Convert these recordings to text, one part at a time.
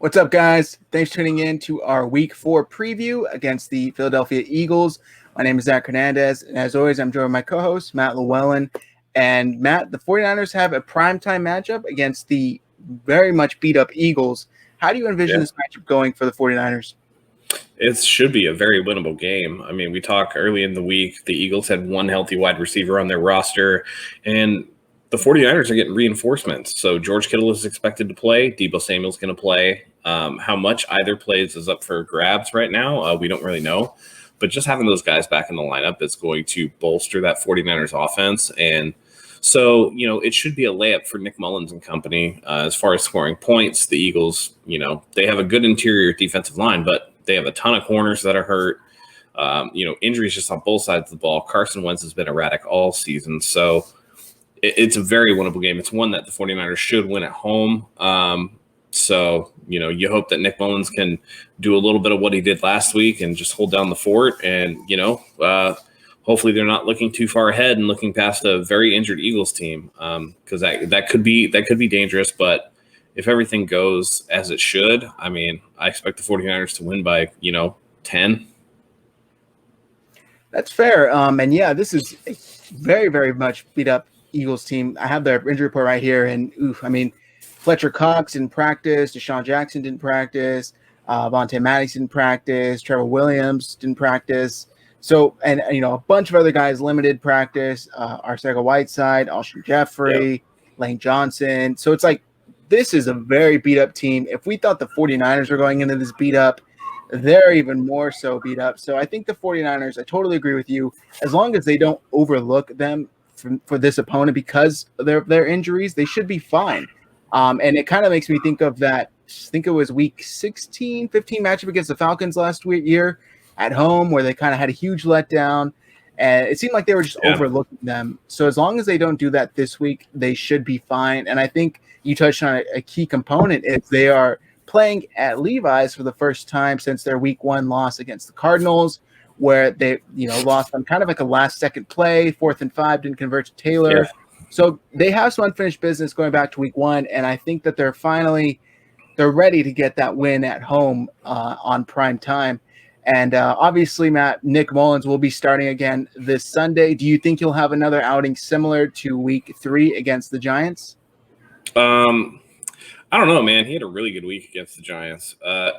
What's up, guys? Thanks for tuning in to our Week 4 preview against the Philadelphia Eagles. My name is Zach Hernandez, and as always, I'm joined by my co-host, Matt Llewellyn. And Matt, the 49ers have a primetime matchup against the very much beat-up Eagles. How do you envision this matchup going for the 49ers? It should be a very winnable game. I mean, we talked early in the week, the Eagles had one healthy wide receiver on their roster, and the 49ers are getting reinforcements. So George Kittle is expected to play. Deebo Samuel's going to play. How much either plays is up for grabs right now. We don't really know. But just having those guys back in the lineup is going to bolster that 49ers offense. And so, it should be a layup for Nick Mullins and company. As far as scoring points, the Eagles, they have a good interior defensive line, but they have a ton of corners that are hurt. Injuries just on both sides of the ball. Carson Wentz has been erratic all season. So it's a very winnable game. It's one that the 49ers should win at home. You hope that Nick Mullins can do a little bit of what he did last week and just hold down the fort. And, hopefully they're not looking too far ahead and looking past a very injured Eagles team, because that could be dangerous. But if everything goes as it should, I expect the 49ers to win by, 10. That's fair. This is a very, very much beat up Eagles team. I have their injury report right here, and Fletcher Cox didn't practice, Deshaun Jackson didn't practice, Vontae Maddox didn't practice, Trevor Williams didn't practice. So, and a bunch of other guys limited practice, Arcega-Whiteside, Alshon Jeffrey, Lane Johnson. So it's like, this is a very beat up team. If we thought the 49ers were going into this beat up, they're even more so beat up. So I think the 49ers, I totally agree with you. As long as they don't overlook them for this opponent because of their injuries, they should be fine. And it kind of makes me think of that. I think it was week 15 matchup against the Falcons last year at home, where they kind of had a huge letdown. And it seemed like they were just overlooking them. So as long as they don't do that this week, they should be fine. And I think you touched on a key component is they are playing at Levi's for the first time since their week 1 loss against the Cardinals, where they, lost on kind of like a last-second play, 4th and 5, didn't convert to Taylor. Yeah. So they have some unfinished business going back to week 1, and I think that they're ready to get that win at home on prime time. And obviously, Matt, Nick Mullins will be starting again this Sunday. Do you think he'll have another outing similar to week 3 against the Giants? I don't know, man. He had a really good week against the Giants. I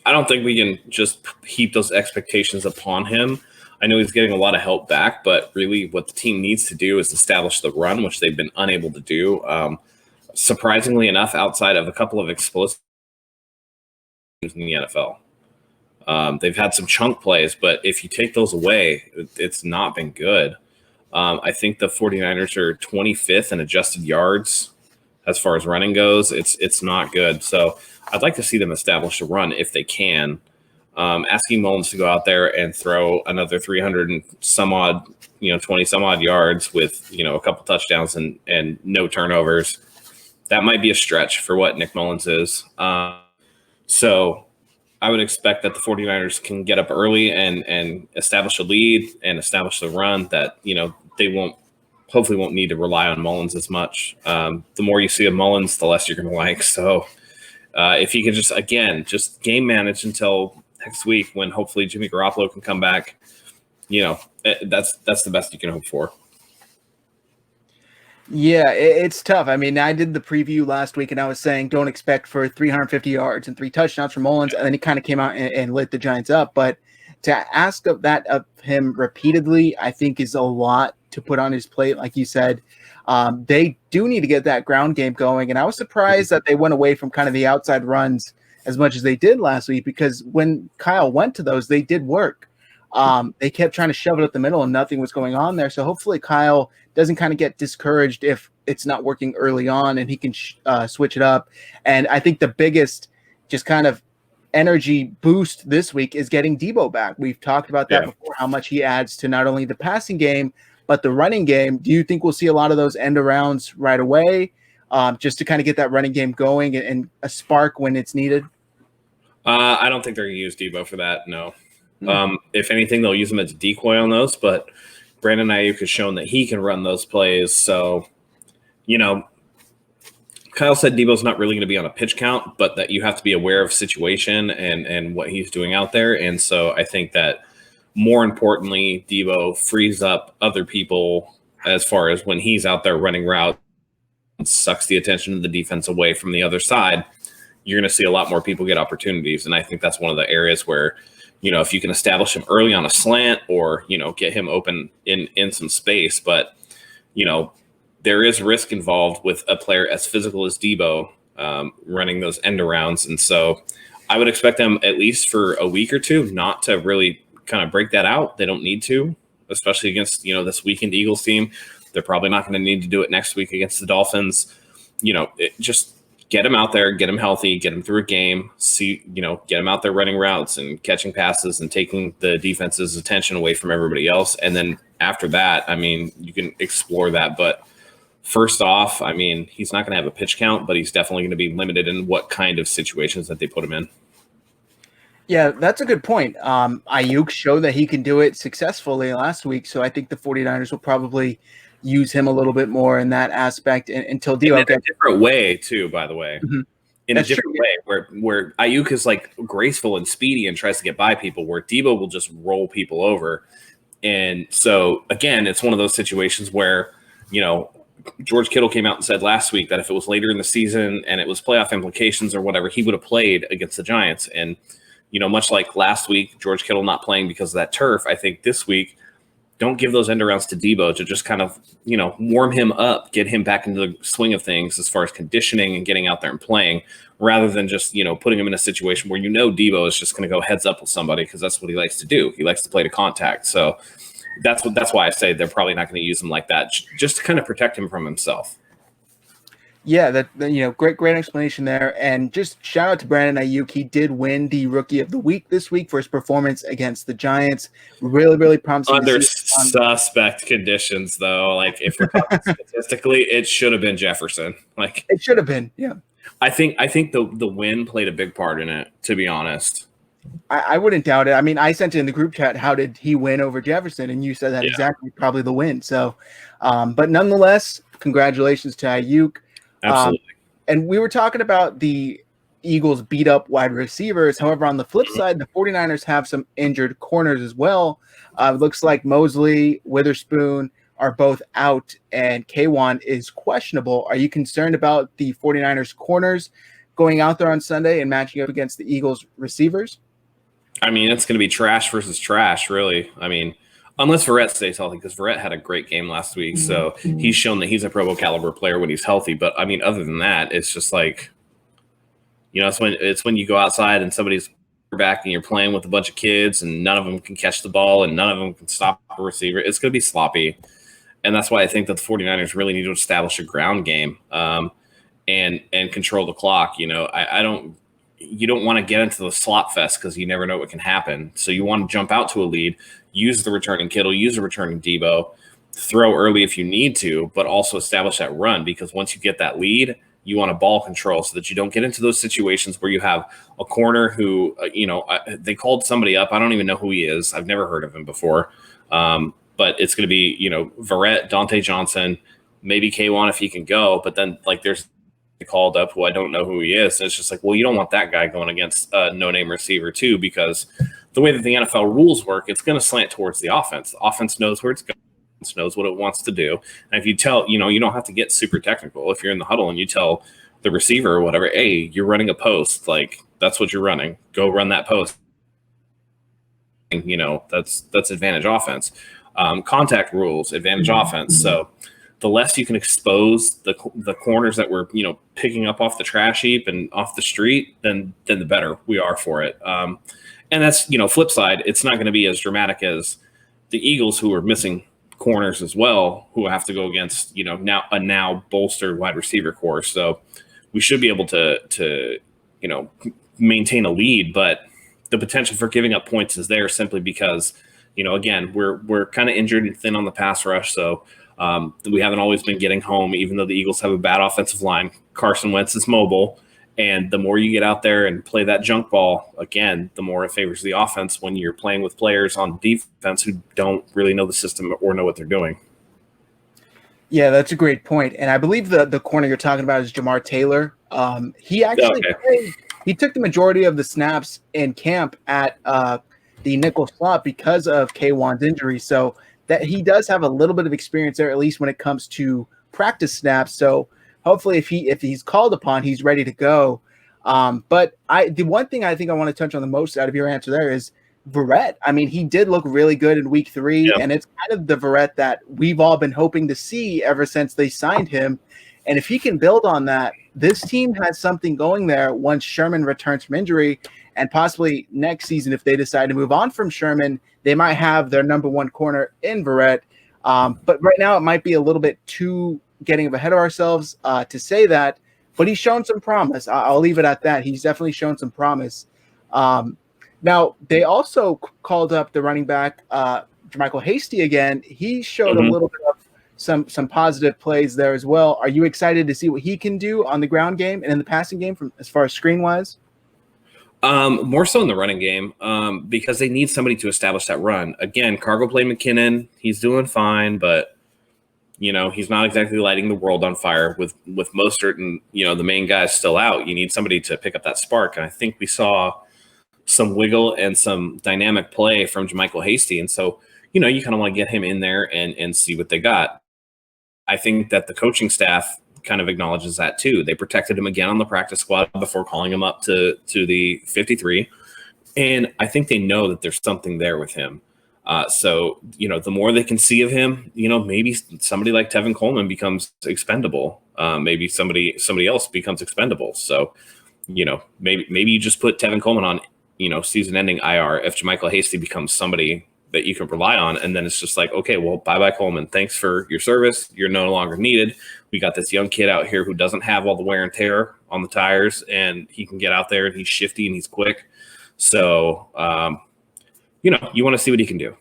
don't think we can just heap those expectations upon him. I know he's getting a lot of help back, but really what the team needs to do is establish the run, which they've been unable to do. Surprisingly enough, outside of a couple of explosive in the NFL. They've had some chunk plays, but if you take those away, it's not been good. I think the 49ers are 25th in adjusted yards as far as running goes. It's not good. So I'd like to see them establish a run if they can. Asking Mullins to go out there and throw another 300 and some odd, 20 some odd yards with, a couple touchdowns and no turnovers, that might be a stretch for what Nick Mullins is. So I would expect that the 49ers can get up early and establish a lead and establish the run that, they hopefully won't need to rely on Mullins as much. The more you see of Mullins, the less you're going to like. So if he can just game manage until next week when hopefully Jimmy Garoppolo can come back, that's the best you can hope for. Yeah, it's tough. I did the preview last week, and I was saying don't expect for 350 yards and 3 touchdowns from Mullins, and then he kind of came out and lit the Giants up. But to ask of him repeatedly, I think is a lot to put on his plate. Like you said, they do need to get that ground game going, and I was surprised that they went away from kind of the outside runs as much as they did last week, because when Kyle went to those, they did work. They kept trying to shove it up the middle and nothing was going on there. So hopefully Kyle doesn't kind of get discouraged if it's not working early on, and he can switch it up. And I think the biggest just kind of energy boost this week is getting Deebo back. We've talked about that before, how much he adds to not only the passing game, but the running game. Do you think we'll see a lot of those end arounds right away, just to kind of get that running game going and a spark when it's needed? I don't think they're going to use Deebo for that, no. If anything, they'll use him as a decoy on those, but Brandon Ayuk has shown that he can run those plays. So, Kyle said Debo's not really going to be on a pitch count, but that you have to be aware of situation and what he's doing out there. And so I think that more importantly, Debo frees up other people as far as when he's out there running routes, sucks the attention of the defense away from the other side. You're going to see a lot more people get opportunities. And I think that's one of the areas where, if you can establish him early on a slant or, get him open in some space, but, there is risk involved with a player as physical as Debo running those end arounds. And so I would expect them at least for a week or two not to really kind of break that out. They don't need to, especially against, this weakened Eagles team. They're probably not going to need to do it next week against the Dolphins. Just get him out there, get him healthy, get him through a game, get him out there running routes and catching passes and taking the defense's attention away from everybody else. And then after that, you can explore that. But first off, he's not going to have a pitch count, but he's definitely going to be limited in what kind of situations that they put him in. Yeah, that's a good point. Ayuk showed that he can do it successfully last week, so I think the 49ers will probably use him a little bit more in that aspect until Debo gets a different way too, by the way. Mm-hmm. In That's a different way where Ayuk is like graceful and speedy and tries to get by people, where Debo will just roll people over. And so again, it's one of those situations where, George Kittle came out and said last week that if it was later in the season and it was playoff implications or whatever, he would have played against the Giants. And, much like last week, George Kittle not playing because of that turf, I think this week, don't give those end arounds to Debo to just kind of, warm him up, get him back into the swing of things as far as conditioning and getting out there and playing, rather than just, putting him in a situation where Debo is just going to go heads up with somebody because that's what he likes to do. He likes to play to contact. So that's why I say they're probably not going to use him like that, just to kind of protect him from himself. Yeah, great explanation there. And just shout out to Brandon Ayuk. He did win the Rookie of the Week this week for his performance against the Giants. Really, really promising. Under suspect conditions, though. Like, if we're talking statistically, it should have been Jefferson. Like, it should have been, yeah. I think the win played a big part in it, to be honest. I wouldn't doubt it. I sent it in the group chat, how did he win over Jefferson? And you said that exactly, probably the win. So, but nonetheless, congratulations to Ayuk. Absolutely. And we were talking about the Eagles beat up wide receivers. However, on the flip side, the 49ers have some injured corners as well. It looks like Mosley, Witherspoon are both out, and K1 is questionable. Are you concerned about the 49ers corners going out there on Sunday and matching up against the Eagles receivers? It's going to be trash versus trash, really. Unless Verrett stays healthy, because Verrett had a great game last week. So he's shown that he's a Pro Bowl caliber player when he's healthy. But, other than that, it's just like, it's when you go outside and somebody's back and you're playing with a bunch of kids and none of them can catch the ball and none of them can stop a receiver. It's going to be sloppy. And that's why I think that the 49ers really need to establish a ground game and control the clock. You don't want to get into the slot fest because you never know what can happen. So you want to jump out to a lead, use the returning Kittle, use the returning Debo, throw early if you need to, but also establish that run, because once you get that lead, you want to ball control so that you don't get into those situations where you have a corner who, they called somebody up. I don't even know who he is. I've never heard of him before. But it's going to be, Verrett, Dante Johnson, maybe K1 if he can go, but then there's called up who I don't know who he is. And it's just like, well, you don't want that guy going against a no-name receiver too, because the way that the NFL rules work, it's going to slant towards the offense. The offense knows where it's going, knows what it wants to do. And if you tell, you don't have to get super technical. If you're in the huddle and you tell the receiver or whatever, hey, you're running a post, that's what you're running. Go run that post. That's advantage offense. Contact rules, advantage offense. So the less you can expose the corners that we're picking up off the trash heap and off the street, then the better we are for it. And that's flip side. It's not going to be as dramatic as the Eagles, who are missing corners as well, who have to go against now bolstered wide receiver core. So we should be able to maintain a lead, but the potential for giving up points is there simply because again we're kind of injured and thin on the pass rush. So we haven't always been getting home, even though the Eagles have a bad offensive line. Carson Wentz is mobile, and the more you get out there and play that junk ball, again, the more it favors the offense when you're playing with players on defense who don't really know the system or know what they're doing. Yeah, that's a great point. And I believe the corner you're talking about is Jamar Taylor. He actually Okay. played, he took the majority of the snaps in camp at the nickel slot because of K1's injury. So that he does have a little bit of experience there, at least when it comes to practice snaps. So hopefully if he's called upon, he's ready to go. But the one thing I think I want to touch on the most out of your answer there is Verrett. I mean, he did look really good in week 3, Yeah. and it's kind of the Verrett that we've all been hoping to see ever since they signed him. And if he can build on that, this team has something going there once Sherman returns from injury, and possibly next season, if they decide to move on from Sherman, they might have their number one corner in Verrett. But right now, it might be a little bit too getting ahead of ourselves to say that, but he's shown some promise. I'll leave it at that. He's definitely shown some promise. Now, they also called up the running back, Jermichael Hasty again. He showed a little bit of some positive plays there as well. Are you excited to see what he can do on the ground game and in the passing game from as far as screen wise? More so in the running game, because they need somebody to establish that run. Again, Cargo played McKinnon. He's doing fine, but he's not exactly lighting the world on fire with Mostert and the main guys still out. You need somebody to pick up that spark, and I think we saw some wiggle and some dynamic play from Jermichael Hasty, and so you kind of want to get him in there and see what they got. I think that the coaching staff kind of acknowledges that too. They protected him again on the practice squad before calling him up to the 53. And I think they know that there's something there with him. So, the more they can see of him, maybe somebody like Tevin Coleman becomes expendable. Maybe somebody else becomes expendable. So, maybe you just put Tevin Coleman on, season-ending IR if Jermichael Hasty becomes somebody that you can rely on. And then it's just like, okay, well, bye-bye, Coleman. Thanks for your service. You're no longer needed. We got this young kid out here who doesn't have all the wear and tear on the tires, and he can get out there, and he's shifty and he's quick. So, you want to see what he can do.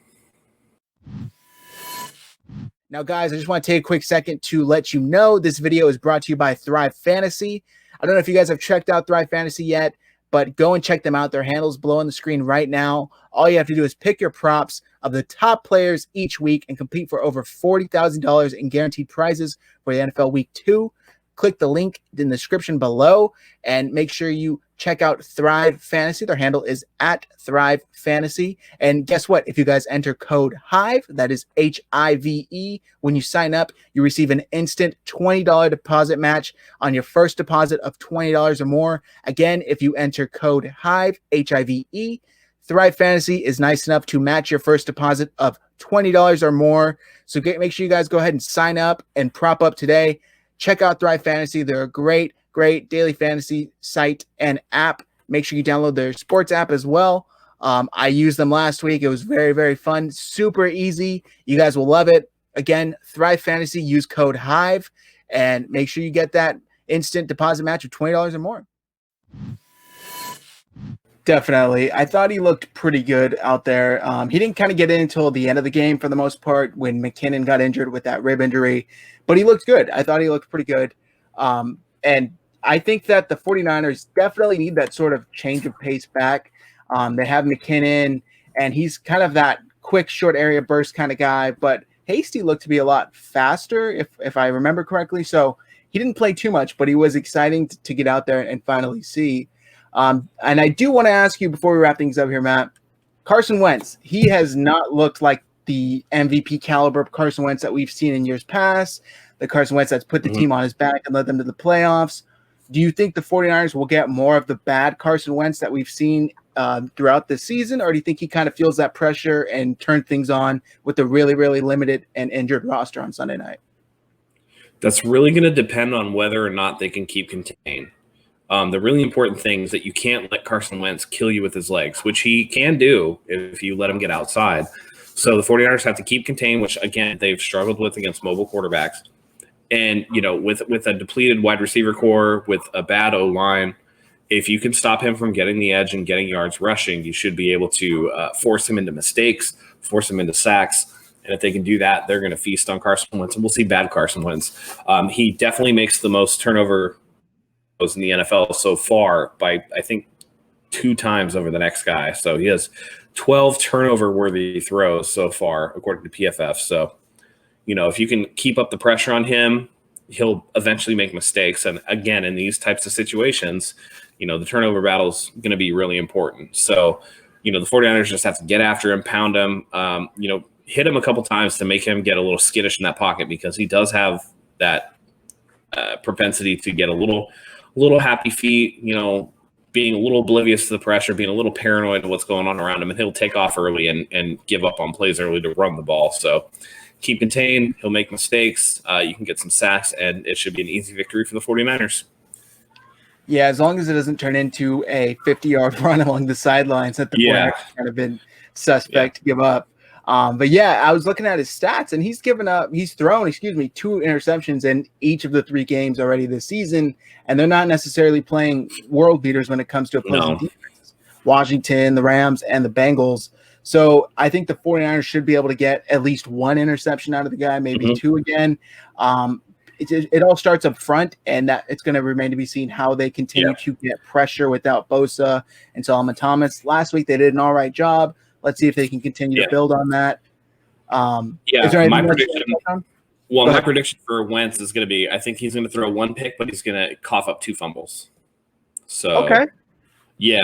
Now, guys, I just want to take a quick second to let you know this video is brought to you by Thrive Fantasy. I don't know if you guys have checked out Thrive Fantasy yet, but go and check them out. Their handle's below on the screen right now. All you have to do is pick your props of the top players each week and compete for over $40,000 in guaranteed prizes for the NFL Week 2. Click the link in the description below and make sure you check out Thrive Fantasy. Their handle is at Thrive Fantasy. And guess what? If you guys enter code HIVE, that is HIVE, when you sign up, you receive an instant $20 deposit match on your first deposit of $20 or more. Again, if you enter code HIVE, HIVE, Thrive Fantasy is nice enough to match your first deposit of $20 or more. So make sure you guys go ahead and sign up and prop up today. Check out Thrive Fantasy. They're a great daily fantasy site and app. Make sure you download their sports app as well. I used them last week. It was very, very fun. Super easy. You guys will love it. Again, Thrive Fantasy. Use code HIVE and make sure you get that instant deposit match of $20 or more. Definitely. I thought he looked pretty good out there. He didn't kind of get in until the end of the game for the most part when McKinnon got injured with that rib injury, but he looked good. I thought he looked pretty good. And I think that the 49ers definitely need that sort of change of pace back. They have McKinnon, and he's kind of that quick, short area burst kind of guy, but Hasty looked to be a lot faster, if I remember correctly. So he didn't play too much, but he was exciting to get out there and finally see. And I do want to ask you before we wrap things up here, Matt, Carson Wentz, he has not looked like the MVP caliber of Carson Wentz that we've seen in years past, the Carson Wentz that's put the team on his back and led them to the playoffs. Do you think the 49ers will get more of the bad Carson Wentz that we've seen throughout the season, or do you think he kind of feels that pressure and turned things on with a really, really limited and injured roster on Sunday night? That's really going to depend on whether or not they can keep contained. The really important thing is that you can't let Carson Wentz kill you with his legs, which he can do if you let him get outside. So the 49ers have to keep contained, which, again, they've struggled with against mobile quarterbacks. And, with a depleted wide receiver core, with a bad O-line, if you can stop him from getting the edge and getting yards rushing, you should be able to force him into mistakes, force him into sacks. And if they can do that, they're going to feast on Carson Wentz. And we'll see bad Carson Wentz. He definitely makes the most turnover in the NFL so far by, I think, 2 times over the next guy. So he has 12 turnover-worthy throws so far, according to PFF. So, if you can keep up the pressure on him, he'll eventually make mistakes. And again, in these types of situations, the turnover battle is going to be really important. So, the 49ers just have to get after him, pound him, hit him a couple times to make him get a little skittish in that pocket, because he does have that propensity to get a little happy feet, being a little oblivious to the pressure, being a little paranoid of what's going on around him, and he'll take off early and give up on plays early to run the ball. So keep contained. He'll make mistakes. You can get some sacks, and it should be an easy victory for the 49ers. Yeah, as long as it doesn't turn into a 50-yard run along the sidelines that the 49ers kind of been suspect to give up. But yeah, I was looking at his stats, and he's thrown 2 interceptions in each of the 3 games already this season, and they're not necessarily playing world beaters when it comes to opposing defenses. Washington, the Rams, and the Bengals. So I think the 49ers should be able to get at least 1 interception out of the guy, maybe 2 again. It all starts up front, and that it's going to remain to be seen how they continue to get pressure without Bosa and Solomon Thomas. Last week they did an all right job. Let's see if they can continue to build on that. My prediction for Wentz is going to be, I think he's going to throw 1 pick, but he's going to cough up 2 fumbles. So,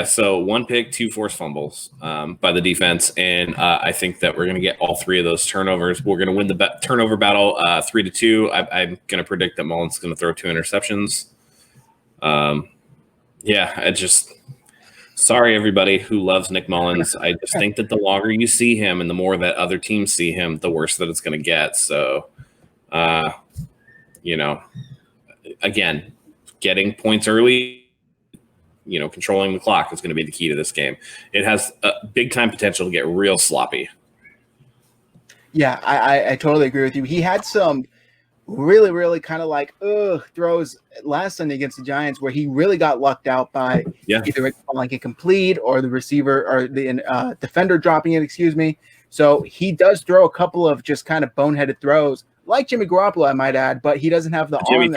so 1 pick, 2 forced fumbles by the defense, and I think that we're going to get all 3 of those turnovers. We're going to win the turnover battle 3-2. I'm going to predict that Mullins is going to throw 2 interceptions. Sorry, everybody who loves Nick Mullins. I just think that the longer you see him and the more that other teams see him, the worse that it's going to get. So, again, getting points early, controlling the clock is going to be the key to this game. It has a big-time potential to get real sloppy. Yeah, I totally agree with you. He had some really, really kind of like throws last Sunday against the Giants where he really got lucked out by either like a complete or the receiver or the defender dropping it, So he does throw a couple of just kind of boneheaded throws, like Jimmy Garoppolo, I might add, but he doesn't have the arm.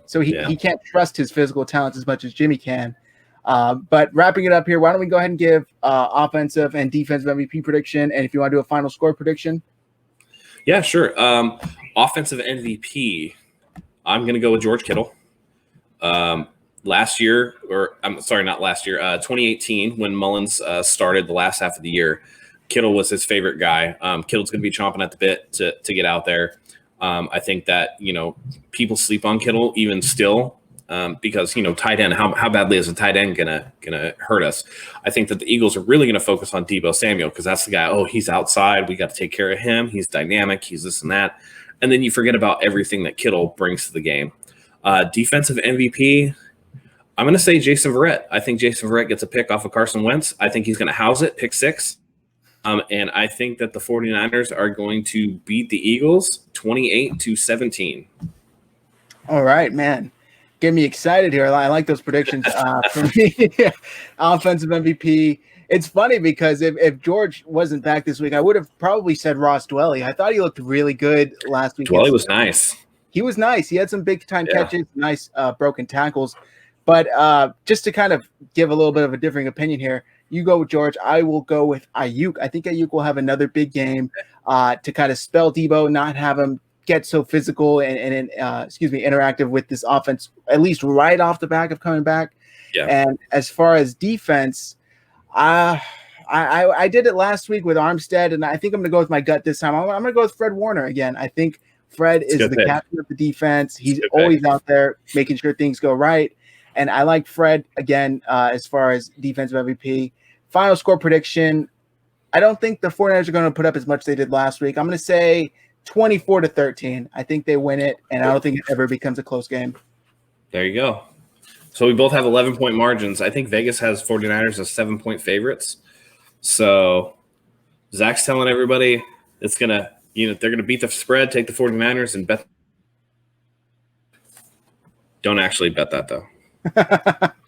So he can't trust his physical talents as much as Jimmy can. But wrapping it up here, why don't we go ahead and give offensive and defensive MVP prediction, and if you want to do a final score prediction. Yeah, sure. Offensive MVP, I'm going to go with George Kittle. 2018, when Mullins started the last half of the year, Kittle was his favorite guy. Kittle's going to be chomping at the bit to get out there. I think that, people sleep on Kittle even still because, tight end, how badly is a tight end gonna hurt us? I think that the Eagles are really going to focus on Deebo Samuel because that's the guy, he's outside. We got to take care of him. He's dynamic. He's this and that. And then you forget about everything that Kittle brings to the game. Defensive MVP, I'm going to say Jason Verrett. I think Jason Verrett gets a pick off of Carson Wentz. I think he's going to house it, pick 6. And I think that the 49ers are going to beat the Eagles 28-17. All right, man. Get me excited here. I like those predictions for me. Offensive MVP. It's funny because if George wasn't back this week, I would have probably said Ross Dwelly. I thought he looked really good last week. Dwelly was nice. He was nice. He had some big-time catches, nice broken tackles. But just to kind of give a little bit of a differing opinion here, you go with George. I will go with Ayuk. I think Ayuk will have another big game to kind of spell Deebo, not have him get so physical and interactive with this offense, at least right off the back of coming back. Yeah. And as far as defense, I did it last week with Armstead, and I think I'm going to go with my gut this time. I'm going to go with Fred Warner again. I think Fred is the captain of the defense. He's always out there making sure things go right. And I like Fred again as far as defensive MVP. Final score prediction, I don't think the 49ers are going to put up as much as they did last week. I'm going to say 24-13. I think they win it, and I don't think it ever becomes a close game. There you go. So we both have 11-point margins. I think Vegas has 49ers as 7-point favorites. So Zach's telling everybody it's going to, they're going to beat the spread, take the 49ers, and bet. Don't actually bet that, though.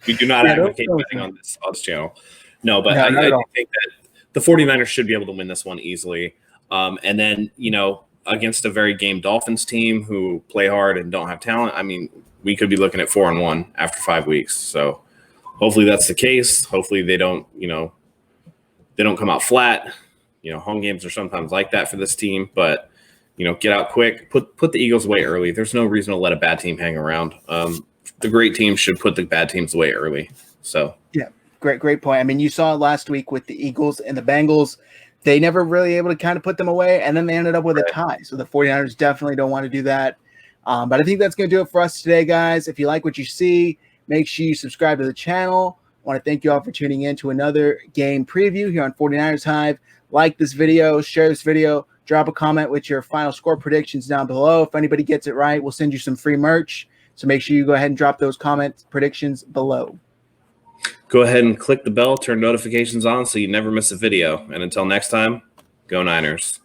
We do not advocate betting on this channel. No, but I think that the 49ers should be able to win this one easily. And then, against a very game Dolphins team who play hard and don't have talent, I mean, we could be looking at 4-1 after 5 weeks. So hopefully that's the case. Hopefully they don't come out flat. Home games are sometimes like that for this team. But, get out quick, put the Eagles away early. There's no reason to let a bad team hang around. The great teams should put the bad teams away early. So yeah, great point. I mean, you saw it last week with the Eagles and the Bengals. They never really able to kind of put them away, and then they ended up with a tie. So the 49ers definitely don't want to do that. But I think that's going to do it for us today, guys. If you like what you see, make sure you subscribe to the channel. I want to thank you all for tuning in to another game preview here on 49ers Hive. Like this video, share this video, drop a comment with your final score predictions down below. If anybody gets it right, we'll send you some free merch. So make sure you go ahead and drop those comment predictions below. Go ahead and click the bell, turn notifications on so you never miss a video. And until next time, go Niners.